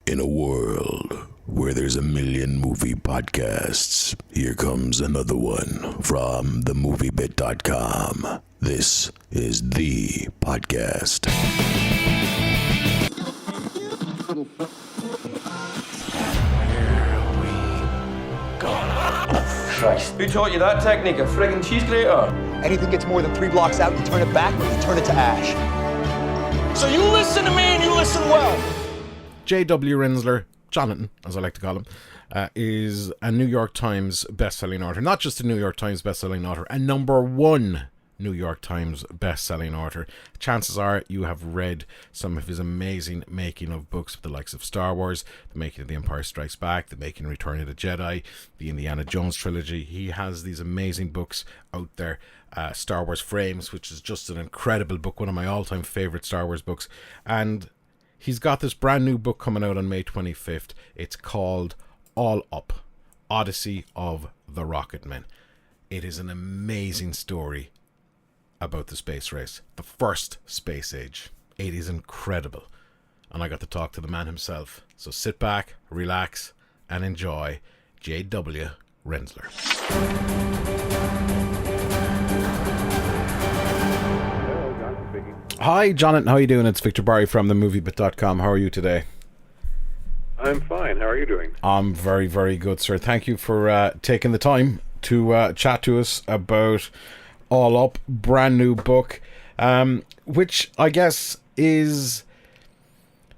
In a world where there's a million movie podcasts, here comes another one from themoviebit.com. This is the podcast. Christ. Who taught you that technique? A friggin' cheese grater? Anything gets more than 3 blocks out, you turn it back, you turn it to ash. So you listen to me and you listen well. J.W. Rinzler, Jonathan, as I like to call him, is a New York Times best-selling author. Not just a New York Times best-selling author, a number one New York Times best-selling author. Chances are you have read some of his amazing making of books, the likes of Star Wars, the making of The Empire Strikes Back, the making of Return of the Jedi, the Indiana Jones trilogy. He has these amazing books out there. Star Wars Frames, which is just an incredible book, one of my all-time favourite Star Wars books. And he's got this brand new book coming out on May 25th. It's called All Up Odyssey of the Rocketmen. It is an amazing story about the space race, the first space age. It is incredible. And I got to talk to the man himself. So sit back, relax, and enjoy J.W. Rinzler. Hi, Jonathan. How are you doing? It's Victor Barry from themoviebit.com. How are you today? I'm fine. How are you doing? I'm very, very good, sir. Thank you for taking the time to chat to us about All Up, brand new book, which I guess is,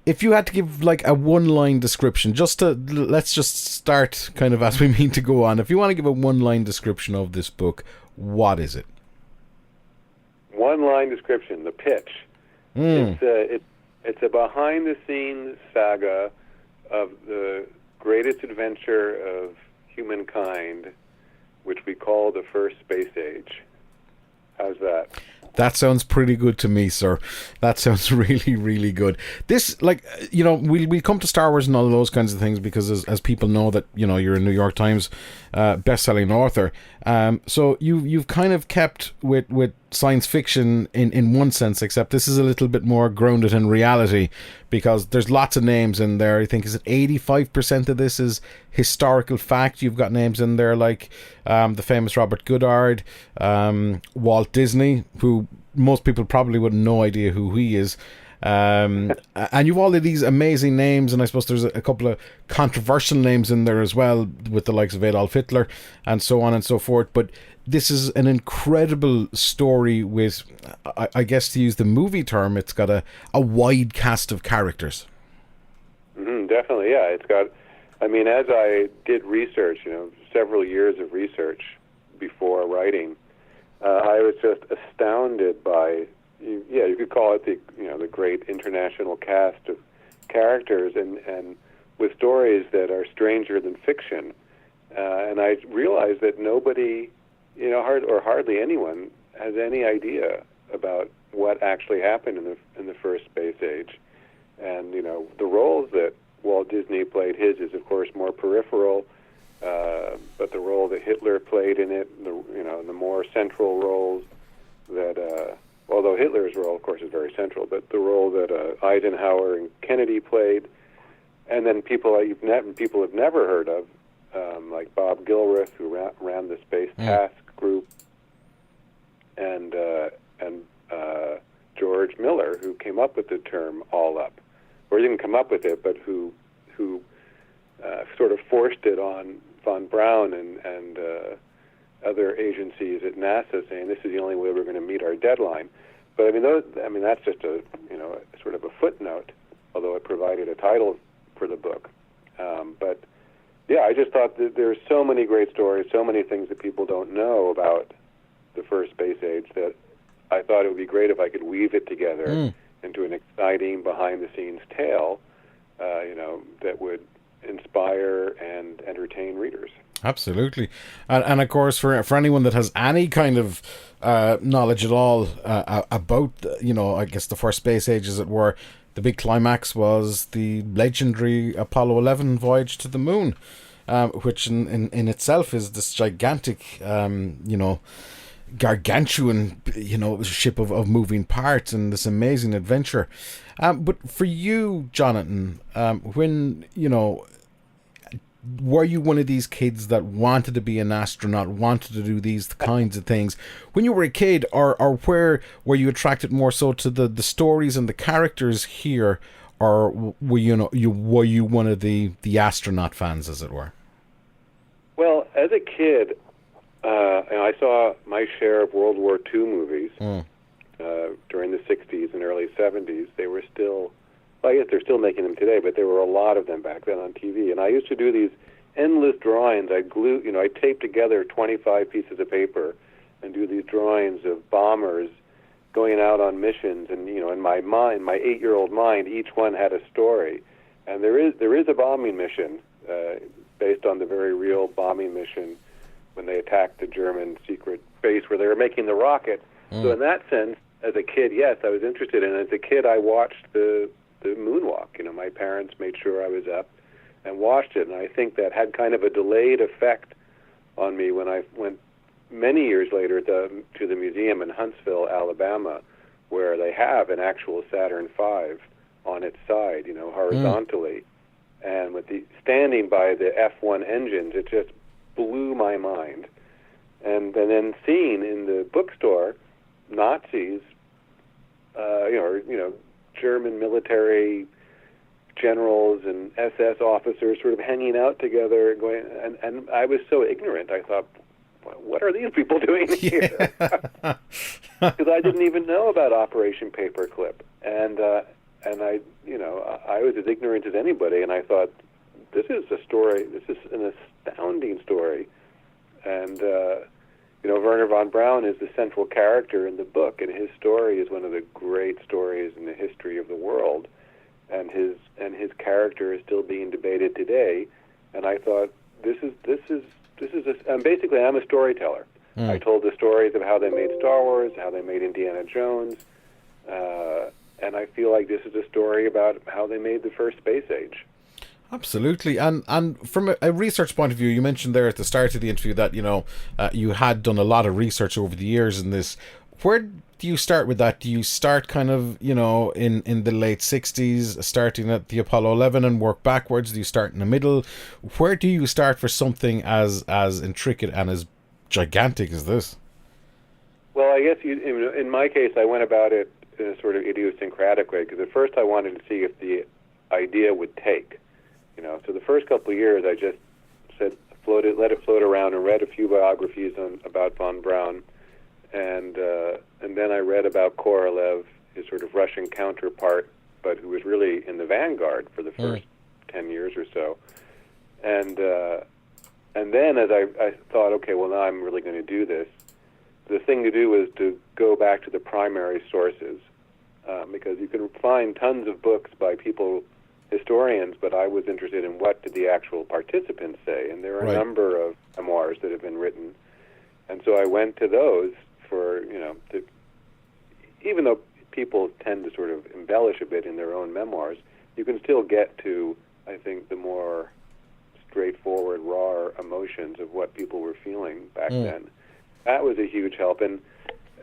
if you had to give like a one-line description, let's just start kind of as we mean to go on. If you want to give a one-line description of this book, what is it? One-line description, the pitch. It's a behind-the-scenes saga of the greatest adventure of humankind, which we call the first space age. How's that? That sounds pretty good to me, sir. That sounds really, really good. This, like, you know, we'll come to Star Wars and all of those kinds of things because as people know that, you know, you're a New York Times best-selling author. So you've kind of kept with science fiction in one sense, except this is a little bit more grounded in reality because there's lots of names in there. I think, is it 85% of this is historical fact? You've got names in there like the famous Robert Goddard, Walt Disney, who most people probably would no idea who he is. And you've all of these amazing names, and I suppose there's a couple of controversial names in there as well, with the likes of Adolf Hitler and so on and so forth. But this is an incredible story with, I guess to use the movie term, it's got a wide cast of characters. Definitely, yeah. It's got, I mean, as I did research, several years of research before writing, I was just astounded by, you could call it the great international cast of characters, and with stories that are stranger than fiction. And I realized that nobody, hardly anyone has any idea about what actually happened in the first space age. And the roles that Walt Disney played, his is of course more peripheral, but the role that Hitler played in it, the more central roles that, although Hitler's role, of course, is very central, but the role that Eisenhower and Kennedy played, and then people have never heard of, like Bob Gilruth, who ran the Space Task Group, and George Miller, who came up with the term "all up," or he didn't come up with it, but who sort of forced it on von Braun and other agencies at NASA, saying this is the only way we're going to meet our deadline. But that's just a sort of a footnote, although it provided a title for the book. But yeah, I just thought that there's so many great stories, so many things that people don't know about the first space age, that I thought it would be great if I could weave it together into an exciting behind-the-scenes tale, that would inspire and entertain readers. Absolutely. And of course, for anyone that has any kind of knowledge at all about, I guess the first space age, as it were, the big climax was the legendary Apollo 11 voyage to the moon, which in itself is this gigantic, gargantuan, ship of moving parts and this amazing adventure. But for you, Jonathan, when, were you one of these kids that wanted to be an astronaut, wanted to do these kinds of things when you were a kid, or where were you attracted more so to the stories and the characters here, or were you one of the astronaut fans, as it were? Well, as a kid, I saw my share of World War II movies during the 60s and early 70s. They were still, I guess they're still making them today, but there were a lot of them back then on TV. And I used to do these endless drawings. I'd tape together 25 pieces of paper and do these drawings of bombers going out on missions. And, in my mind, my 8-year-old mind, each one had a story. And there is a bombing mission based on the very real bombing mission when they attacked the German secret base where they were making the rocket. So in that sense, as a kid, yes, I was interested in it. As a kid, I watched the moonwalk. My parents made sure I was up and watched it, and I think that had kind of a delayed effect on me when I went many years later to the museum in Huntsville, Alabama, where they have an actual Saturn V on its side, horizontally. And with the standing by the F1 engines, it just blew my mind. And then seeing in the bookstore Nazis, German military generals and SS officers sort of hanging out together, going, and I was so ignorant. I thought, what are these people doing here? Because I didn't even know about Operation Paperclip, and I was as ignorant as anybody, and I thought, this is a story. This is an astounding story, and Werner von Braun is the central character in the book, and his story is one of the great stories in the history of the world, and his character is still being debated today. And I thought, basically I'm a storyteller. I told the stories of how they made Star Wars, how they made Indiana Jones, and I feel like this is a story about how they made the first space age. Absolutely, and from a research point of view, you mentioned there at the start of the interview that you had done a lot of research over the years in this. Where do you start with that? Do you start kind of in the late 60s, starting at the Apollo 11 and work backwards? Do you start in the middle? Where do you start for something as intricate and as gigantic as this? Well, I guess in my case, I went about it in a sort of idiosyncratic way, because at first I wanted to see if the idea would take. So the first couple of years, I just let it float around, and read a few biographies about von Braun, and then I read about Korolev, his sort of Russian counterpart, but who was really in the vanguard for the first 10 years or so, and then as I thought, okay, well, now I'm really going to do this. The thing to do was to go back to the primary sources, because you can find tons of books by historians, but I was interested in what did the actual participants say, and there are a number of memoirs that have been written, and so I went to those for, even though people tend to sort of embellish a bit in their own memoirs, you can still get to, I think, the more straightforward, raw emotions of what people were feeling back then. That was a huge help, and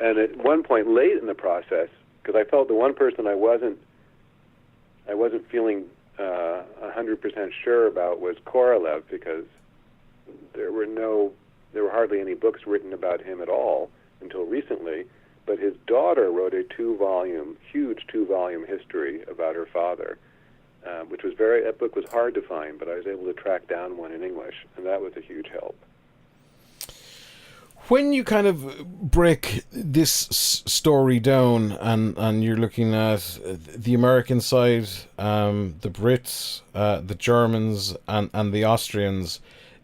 at one point late in the process, because I felt the one person I wasn't feeling 100% sure about was Korolev, because there were hardly any books written about him at all until recently. But his daughter wrote a huge two-volume history about her father, which was that book was hard to find, but I was able to track down one in English, and that was a huge help. When you kind of break this story down and you're looking at the American side, the Brits, the Germans, and the Austrians,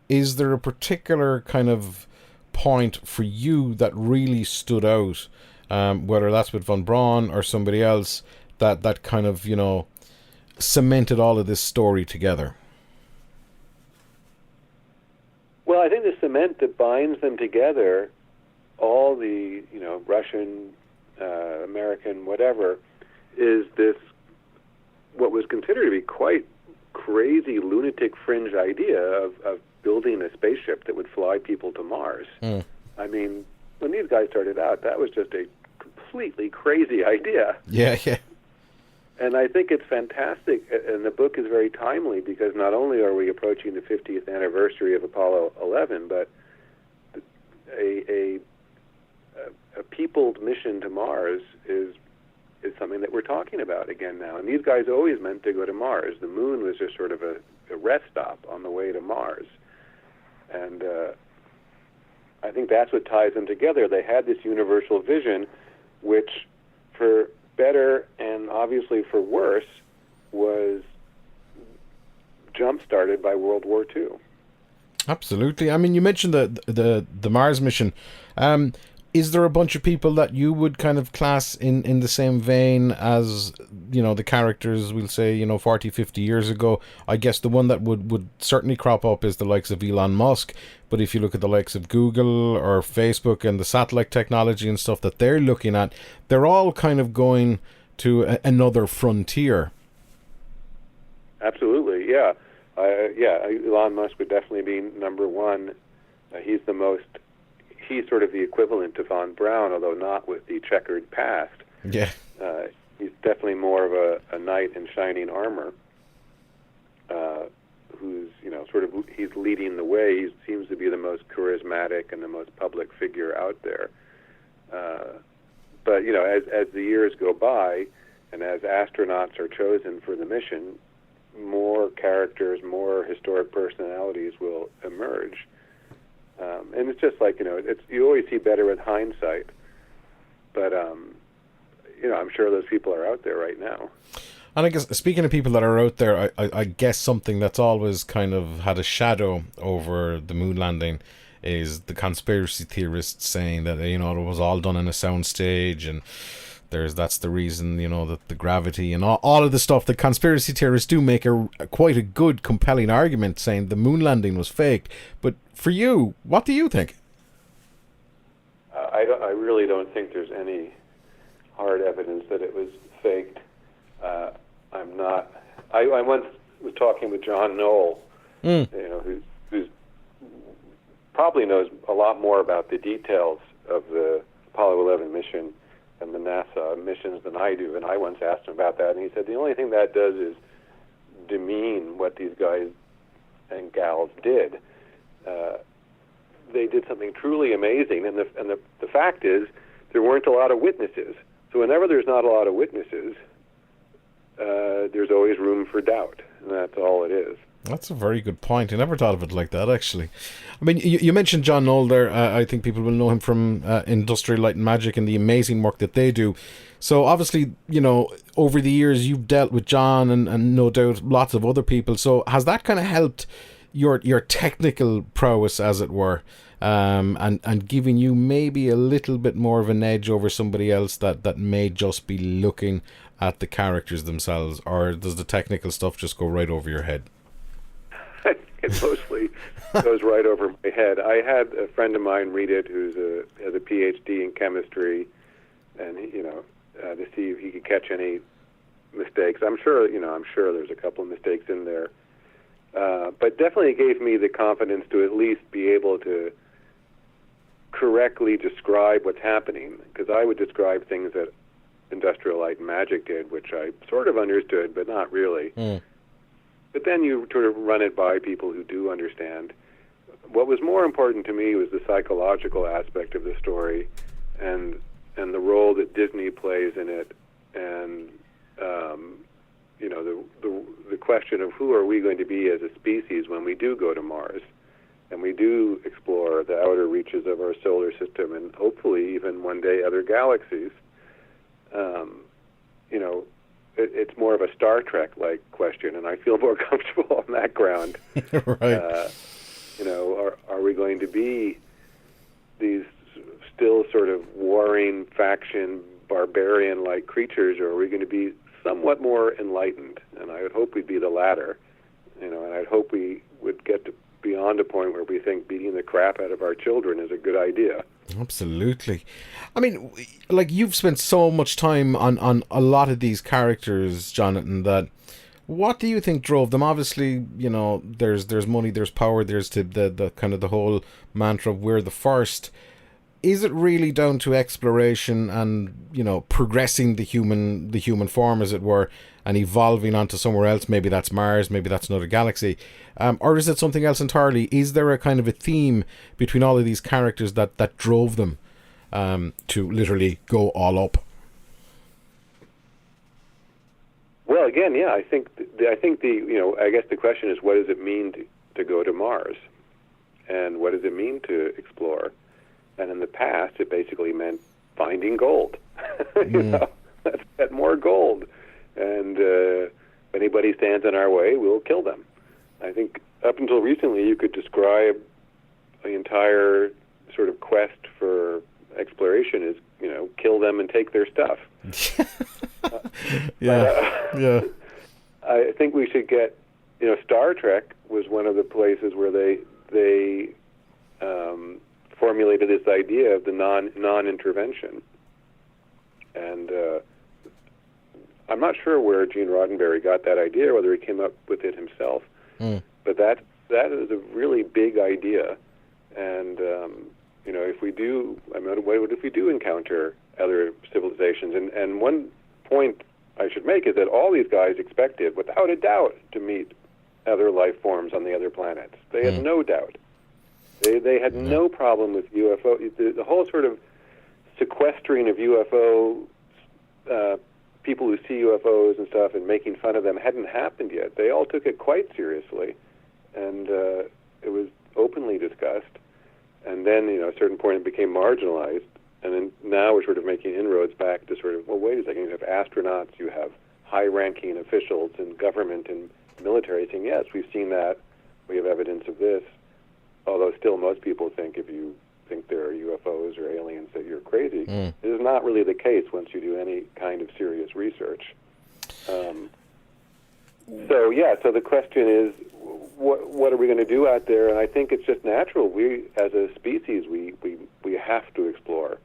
is there a particular kind of point for you that really stood out, whether that's with von Braun or somebody else, that kind of, cemented all of this story together? Well, I think the cement that binds them together, all the, Russian, American, whatever, is this, what was considered to be quite crazy, lunatic fringe idea of building a spaceship that would fly people to Mars. I mean, when these guys started out, that was just a completely crazy idea. Yeah, yeah. And I think it's fantastic, and the book is very timely because not only are we approaching the 50th anniversary of Apollo 11, but a peopled mission to Mars is something that we're talking about again now. And these guys always meant to go to Mars. The moon was just sort of a rest stop on the way to Mars. And I think that's what ties them together. They had this universal vision, which, for better and obviously for worse, was jump-started by World War II. Absolutely. I mean, you mentioned the Mars mission. Is there a bunch of people that you would kind of class in the same vein as, the characters, we'll say, 40, 50 years ago? I guess the one that would certainly crop up is the likes of Elon Musk. But if you look at the likes of Google or Facebook and the satellite technology and stuff that they're looking at, they're all kind of going to another frontier. Absolutely, yeah. Elon Musk would definitely be number one. He's sort of the equivalent to Von Braun, although not with the checkered past. Yeah. He's definitely more of a knight in shining armor, who's, he's leading the way. He seems to be the most charismatic and the most public figure out there. But, as the years go by, and as astronauts are chosen for the mission, more characters, more historic personalities will emerge. And it's just like, you always see better with hindsight. But, I'm sure those people are out there right now. And I guess, speaking of people that are out there, I guess something that's always kind of had a shadow over the moon landing is the conspiracy theorists saying that, it was all done in a soundstage, and that's the reason, that the gravity and all of the stuff. The conspiracy theorists do make quite a good, compelling argument saying the moon landing was fake. But for you, what do you think? I really don't think there's any hard evidence that it was faked. I'm not. I once was talking with John Knoll, who's probably knows a lot more about the details of the Apollo 11 mission and the NASA missions than I do. And I once asked him about that, and he said the only thing that does is demean what these guys and gals did. They did something truly amazing, and the fact is there weren't a lot of witnesses. So whenever there's not a lot of witnesses, there's always room for doubt, and that's all it is. That's a very good point. I never thought of it like that, actually. I mean, you mentioned John Knoll there. I think people will know him from Industrial Light and Magic and the amazing work that they do. So obviously, over the years you've dealt with John and no doubt lots of other people. So has that kind of helped your technical prowess, as it were, and giving you maybe a little bit more of an edge over somebody else that may just be looking at the characters themselves? Or does the technical stuff just go right over your head? It mostly goes right over my head. I had a friend of mine read it who has a PhD in chemistry, and to see if he could catch any mistakes. I'm sure there's a couple of mistakes in there, but definitely it gave me the confidence to at least be able to correctly describe what's happening, because I would describe things that Industrial Light and Magic did, which I sort of understood, but not really. But then you sort of run it by people who do understand. What was more important to me was the psychological aspect of the story, and the role that Disney plays in it, and the question of who are we going to be as a species when we do go to Mars, and we do explore the outer reaches of our solar system, and hopefully even one day other galaxies. It's more of a Star Trek-like question, and I feel more comfortable on that ground. Right. Are we going to be these still sort of warring faction, barbarian-like creatures, or are we going to be somewhat more enlightened? And I would hope we'd be the latter. And I'd hope we would get to beyond a point where we think beating the crap out of our children is a good idea. Absolutely. I mean, like, you've spent so much time on a lot of these characters, Jonathan, that what do you think drove them? Obviously, there's money, there's power, there's the kind of the whole mantra of we're the first. is it really down to exploration and, progressing the human form, as it were, and evolving onto somewhere else? Maybe that's Mars, maybe that's another galaxy. Or is it something else entirely? Is there a kind of a theme between all of these characters that drove them to literally go all up? Well, again, yeah, I think I guess the question is, what does it mean to go to Mars? And what does it mean to explore? And in the past, it basically meant finding gold. Let's get more gold. And if anybody stands in our way, we'll kill them. I think up until recently, you could describe the entire sort of quest for exploration as, kill them and take their stuff. Yeah. I think we should get, Star Trek was one of the places where they formulated this idea of the non-intervention. And I'm not sure where Gene Roddenberry got that idea, whether he came up with it himself. But that is a really big idea. And, if we do, what if we do encounter other civilizations? And one point I should make is that all these guys expected, without a doubt, to meet other life forms on the other planets. They had no doubt. They had no problem with UFO. The whole sort of sequestering of UFO people who see UFOs and stuff and making fun of them hadn't happened yet. They all took it quite seriously, and it was openly discussed. And then, at a certain point, it became marginalized. And then now we're sort of making inroads back to sort of, well, wait a second, you have astronauts, you have high-ranking officials in government and military saying, yes, we've seen that, we have evidence of this, although still most people think if you think there are UFOs or aliens that you're crazy. It is not really the case once you do any kind of serious research. So the question is, what are we going to do out there? And I think it's just natural. We, as a species, we have to explore.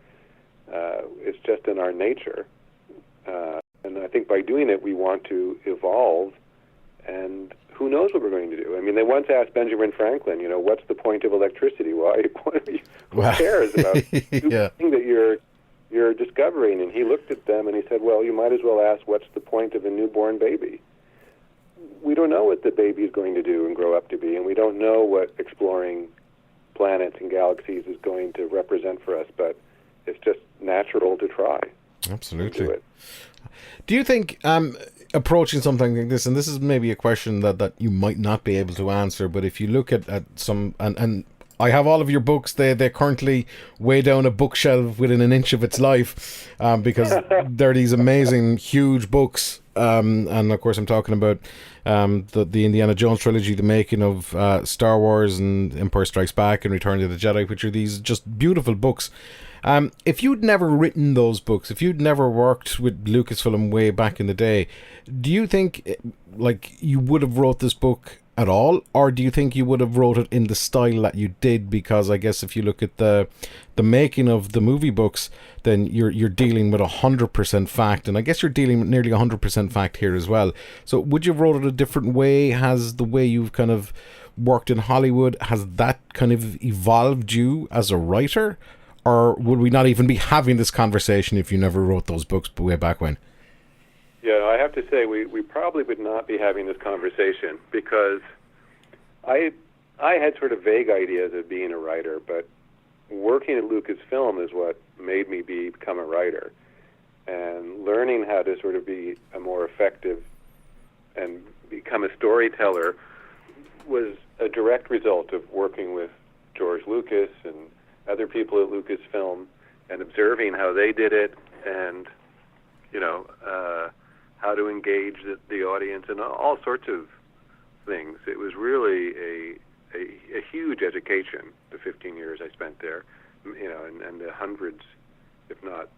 It's just in our nature. And I think by doing it, we want to evolve. And who knows what we're going to do? I mean, they once asked Benjamin Franklin, what's the point of electricity? Why? Who cares about the thing that you're discovering? And he looked at them and he said, well, you might as well ask, what's the point of a newborn baby? We don't know what the baby is going to do and grow up to be, and we don't know what exploring planets and galaxies is going to represent for us, but it's just natural to try. Absolutely. Do you think approaching something like this, and this is maybe a question that you might not be able to answer, but if you look at some, and I have all of your books, they're currently way down a bookshelf within an inch of its life, because they're these amazing, huge books. And of course I'm talking about the Indiana Jones trilogy, the making of Star Wars and Empire Strikes Back and Return of the Jedi, which are these just beautiful books. If you'd never written those books, if you'd never worked with Lucasfilm way back in the day, do you think you would have wrote this book at all, or do you think you would have wrote it in the style that you did? Because I guess if you look at the making of the movie books, then you're dealing with 100% fact, and I guess you're dealing with nearly 100% fact here as well. So would you have wrote it a different way? Has the way you've kind of worked in Hollywood, has that kind of evolved you as a writer? Or would we not even be having this conversation if you never wrote those books way back when? Yeah, I have to say we probably would not be having this conversation, because I had sort of vague ideas of being a writer, but working at Lucasfilm is what made me become a writer. And learning how to sort of be a more effective and become a storyteller was a direct result of working with George Lucas and other people at Lucasfilm and observing how they did it, and how to engage the audience and all sorts of things. It was really a huge education, the 15 years I spent there, and the hundreds, if not,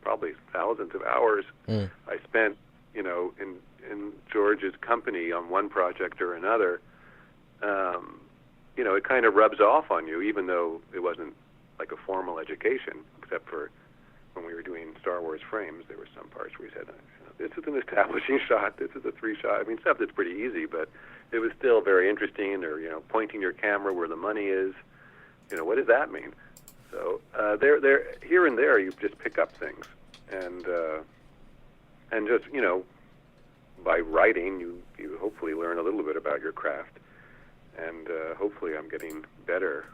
probably thousands of hours I spent, in George's company on one project or another. It kind of rubs off on you, even though it wasn't like a formal education, except for when we were doing Star Wars frames, there were some parts where we said, this is an establishing shot, this is a 3-shot. I mean, stuff that's pretty easy, but it was still very interesting. Or, pointing your camera where the money is. What does that mean? So there, here and there, you just pick up things, and just by writing, you hopefully learn a little bit about your craft, and hopefully I'm getting better,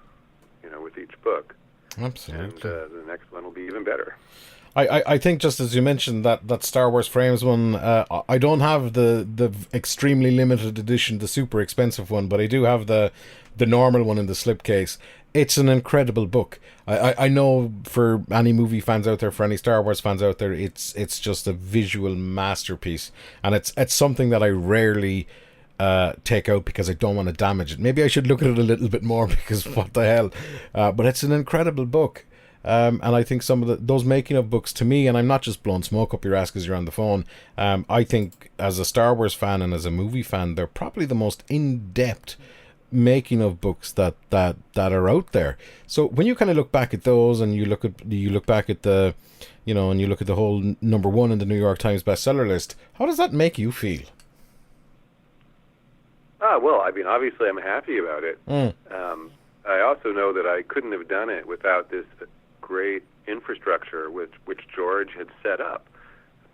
with each book. Absolutely. And the next one will be even better. I think, just as you mentioned, that Star Wars Frames one, I don't have the extremely limited edition, the super expensive one, but I do have the normal one in the slipcase. It's an incredible book. I know for any movie fans out there, for any Star Wars fans out there, it's just a visual masterpiece, and it's something that I rarely take out because I don't want to damage it. Maybe I should look at it a little bit more, because what the hell. But it's an incredible book. And I think some of those making of books, to me, and I'm not just blowing smoke up your ass because you're on the phone, I think as a Star Wars fan and as a movie fan, they're probably the most in-depth making of books that are out there. So when you kind of look back at those, and you look back at the, and you look at the whole #1 in the New York Times bestseller list, how does that make you feel? Well, I mean, obviously I'm happy about it. I also know that I couldn't have done it without this great infrastructure which George had set up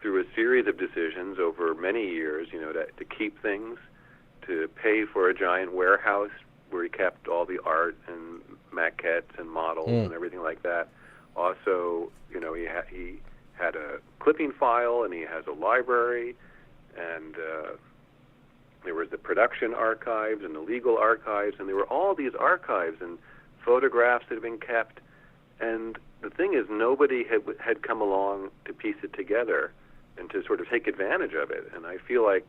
through a series of decisions over many years, to keep things, to pay for a giant warehouse where he kept all the art and maquettes and models and everything like that. Also, he had a clipping file, and he has a library, and there was the production archives and the legal archives, and there were all these archives and photographs that had been kept. And the thing is, nobody had come along to piece it together and to sort of take advantage of it. And I feel like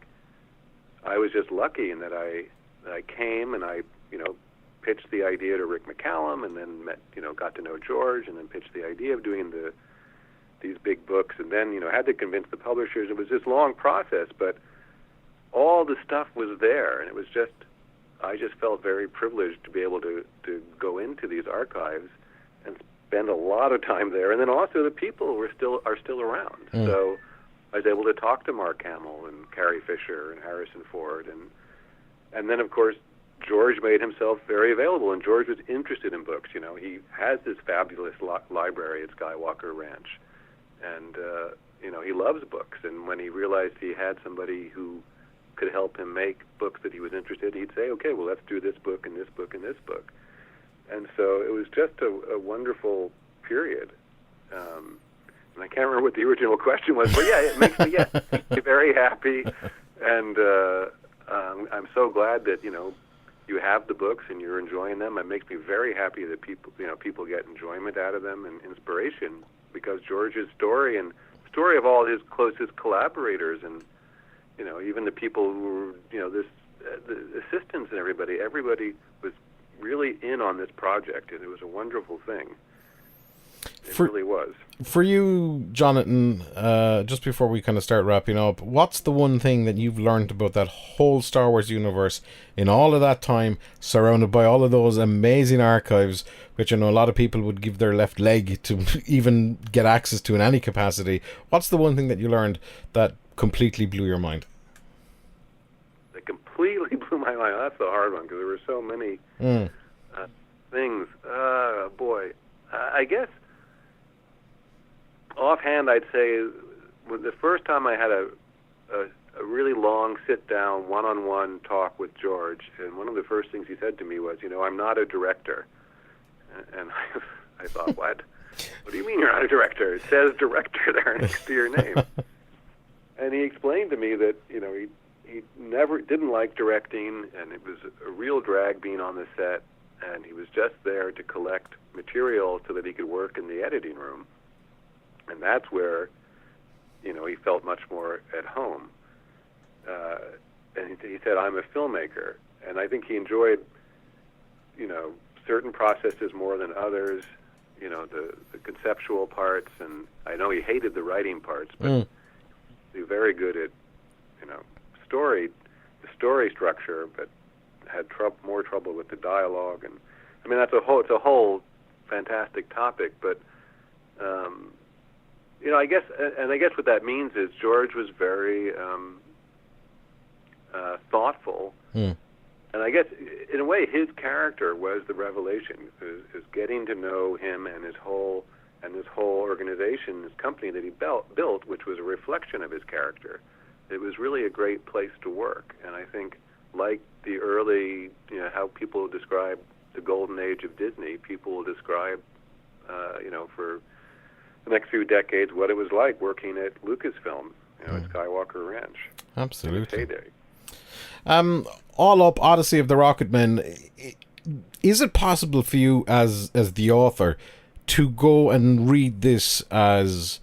I was just lucky in that I came and I pitched the idea to Rick McCallum, and then got to know George, and then pitched the idea of doing these big books, and then had to convince the publishers. It was this long process, but all the stuff was there, and I just felt very privileged to be able to go into these archives and spend a lot of time there. And then also the people are still around. So I was able to talk to Mark Hamill and Carrie Fisher and Harrison Ford, and then of course George made himself very available, and George was interested in books. He has this fabulous library at Skywalker Ranch, and he loves books. And when he realized he had somebody who could help him make books that he was interested in, he'd say, okay, well, let's do this book and this book and this book. And so it was just a wonderful period. And I can't remember what the original question was, but yeah, it makes me very happy. And I'm so glad that, you have the books and you're enjoying them. It makes me very happy that people get enjoyment out of them and inspiration, because George's story and the story of all his closest collaborators, and even the people who were, the assistants and everybody was really in on this project, and it was a wonderful thing. It really was. For you, Jonathan, just before we kind of start wrapping up, what's the one thing that you've learned about that whole Star Wars universe in all of that time, surrounded by all of those amazing archives, which I know a lot of people would give their left leg to even get access to in any capacity? What's the one thing that you learned that completely blew your mind? That completely blew my mind. That's the hard one, because there were so many things. Boy, I guess offhand, I'd say the first time I had a really long sit-down, one-on-one talk with George, and one of the first things he said to me was, I'm not a director. And I thought, what? What do you mean you're not a director? It says director there next to your name. And he explained to me that, he never didn't like directing, and it was a real drag being on the set, and he was just there to collect material so that he could work in the editing room. And that's where, he felt much more at home. And he said, I'm a filmmaker. And I think he enjoyed, certain processes more than others, the conceptual parts. And I know he hated the writing parts, but he was very good at, the story structure, but had more trouble with the dialogue. And I mean, it's a whole fantastic topic, but I guess what that means is George was very thoughtful and I guess in a way his character was the revelation. Is getting to know him and this whole organization, this company that he built, which was a reflection of his character. It was really a great place to work, and I think, like the early, how people describe the golden age of Disney, people will describe, for the next few decades, what it was like working at Lucasfilm, at Skywalker Ranch. Absolutely. Heyday. All Up Odyssey of the Rocketmen. Is it possible for you as the author to go and read this as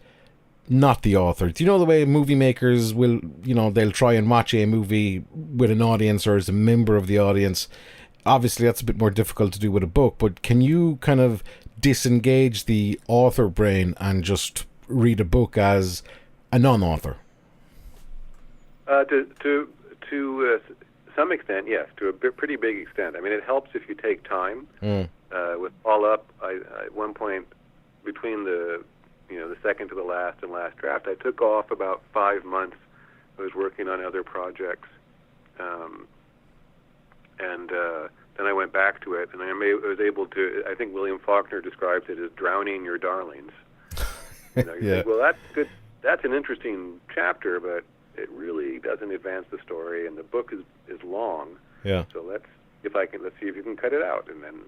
not the author? Do you know the way movie makers will, they'll try and watch a movie with an audience or as a member of the audience? Obviously, that's a bit more difficult to do with a book, but can you kind of disengage the author brain and just read a book as a non-author? To some extent, yes. To a pretty big extent. I mean, it helps if you take time. With All Up, I at one point between the second to the last and last draft, I took off about 5 months. I was working on other projects, and then I went back to it, and I was able to. I think William Faulkner describes it as drowning your darlings. You think, well, that's good. That's an interesting chapter, but it really doesn't advance the story, and the book is long. Yeah. So let's see if you can cut it out, and then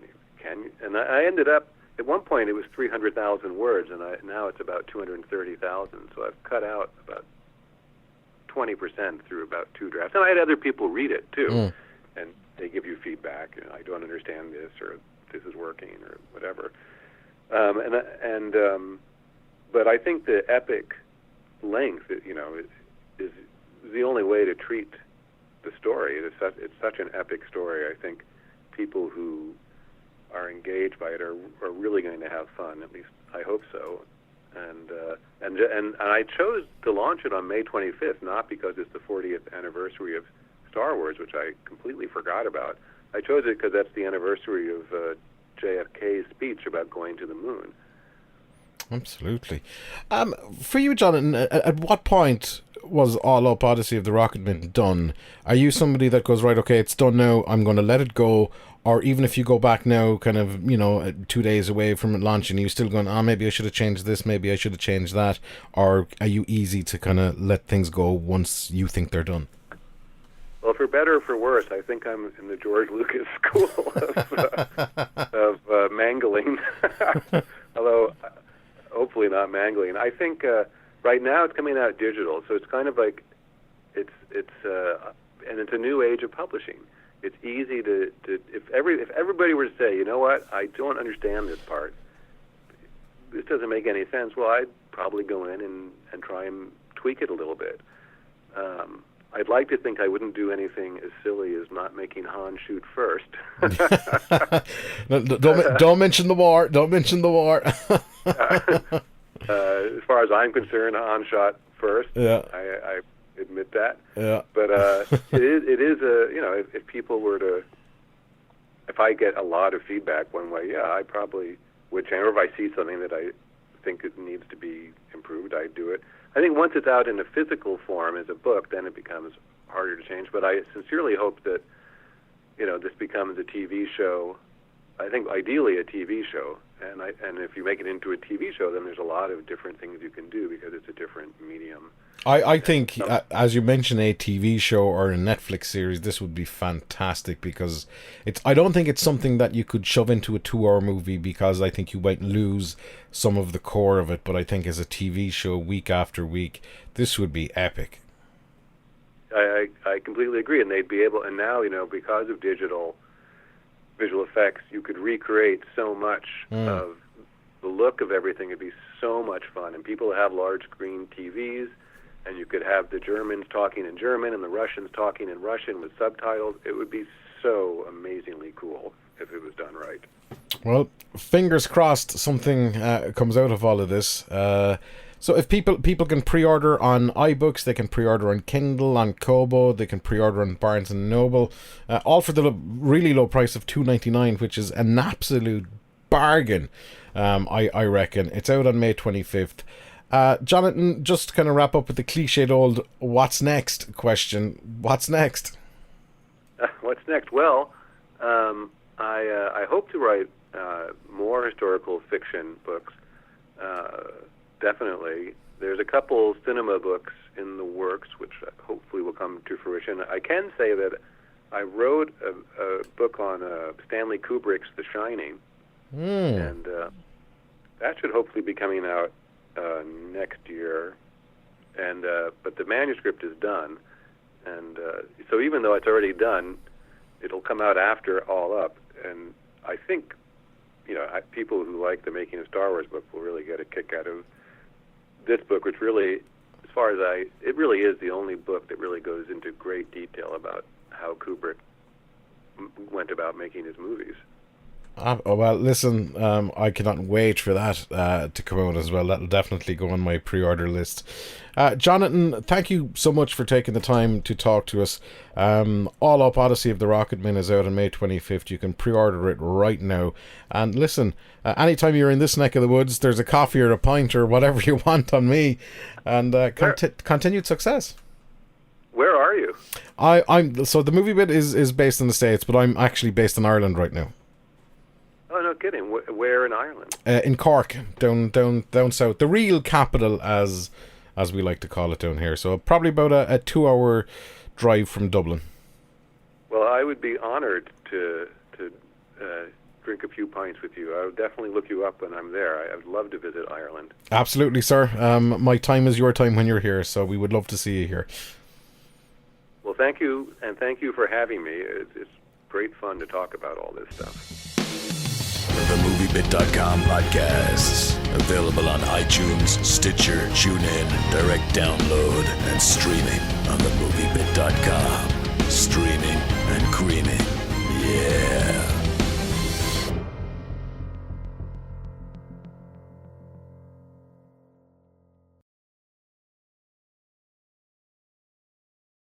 and I ended up at one point it was 300,000 words, and now it's about 230,000. So I've cut out about 20% through about 2 drafts, and I had other people read it too, and they give you feedback. I don't understand this, or this is working, or whatever. But I think the epic length, is the only way to treat the story. It's such an epic story. I think people who are engaged by it are really going to have fun. At least I hope so. And I chose to launch it on May 25th, not because it's the 40th anniversary of Star Wars, which I completely forgot about. I chose it because that's the anniversary of JFK's speech about going to the moon. Absolutely. For you, Jonathan, at what point was All Up Odyssey of the Rocketmen done? Are you somebody that goes, right, okay, it's done now, I'm going to let it go? Or even if you go back now, kind of, 2 days away from it launching, are you still going, maybe I should have changed this, maybe I should have changed that? Or are you easy to kind of let things go once you think they're done? Well, for better or for worse, I think I'm in the George Lucas school of mangling. Although, hopefully not mangling. I think right now it's coming out digital, so it's kind of like and it's a new age of publishing. It's easy to if everybody were to say, you know what, I don't understand this part. This doesn't make any sense. Well, I'd probably go in and try and tweak it a little bit. I'd like to think I wouldn't do anything as silly as not making Han shoot first. Don't mention the war. Don't mention the war. As far as I'm concerned, Han shot first. Yeah. I admit that. Yeah. But it is if people were to, if I get a lot of feedback one way, I probably would change. Or if I see something that I think it needs to be improved, I'd do it. I think once it's out in a physical form as a book, then it becomes harder to change. But I sincerely hope that, this becomes a TV show. I think ideally a TV show. And if you make it into a TV show, then there's a lot of different things you can do because it's a different medium. I think, as you mentioned, a TV show or a Netflix series, this would be fantastic because I don't think it's something that you could shove into a 2-hour movie because I think you might lose some of the core of it. But I think as a TV show, week after week, this would be epic. I completely agree, and they'd be able. And now, because of digital visual effects, you could recreate so much of the look of everything. It'd be so much fun, and people have large screen TVs. And you could have the Germans talking in German and the Russians talking in Russian with subtitles. It would be so amazingly cool if it was done right. Well, fingers crossed something comes out of all of this. So if people can pre-order on iBooks, they can pre-order on Kindle, on Kobo, they can pre-order on Barnes & Noble, all for the really low price of $2.99, which is an absolute bargain, I reckon. It's out on May 25th. Jonathan, just to kind of wrap up with the cliched old what's next question. What's next? What's next? Well, I hope to write more historical fiction books. Definitely. There's a couple cinema books in the works, which hopefully will come to fruition. I can say that I wrote a book on Stanley Kubrick's The Shining, and that should hopefully be coming out next year. And but the manuscript is done, and so even though it's already done, it'll come out after All Up. And I think, people who like the Making of Star Wars book will really get a kick out of this book, which really, as far as it really is the only book that really goes into great detail about how Kubrick went about making his movies. Well, listen, I cannot wait for that to come out as well. That'll definitely go on my pre-order list. Jonathan, thank you so much for taking the time to talk to us. All Up Odyssey of the Rocketman is out on May 25th. You can pre-order it right now. And listen, anytime you're in this neck of the woods, there's a coffee or a pint or whatever you want on me. And continued success. Where are you? So the movie bit is based in the States, but I'm actually based in Ireland right now. Oh, no kidding. Where in Ireland? In Cork, down south. The real capital, as we like to call it down here. So probably about a 2-hour drive from Dublin. Well, I would be honored to drink a few pints with you. I would definitely look you up when I'm there. I would love to visit Ireland. Absolutely, sir. My time is your time when you're here, so we would love to see you here. Well, thank you, and thank you for having me. It's great fun to talk about all this stuff. The MovieBit.com podcasts. Available on iTunes, Stitcher, TuneIn, direct download, and streaming on the MovieBit.com. Streaming and creaming. Yeah.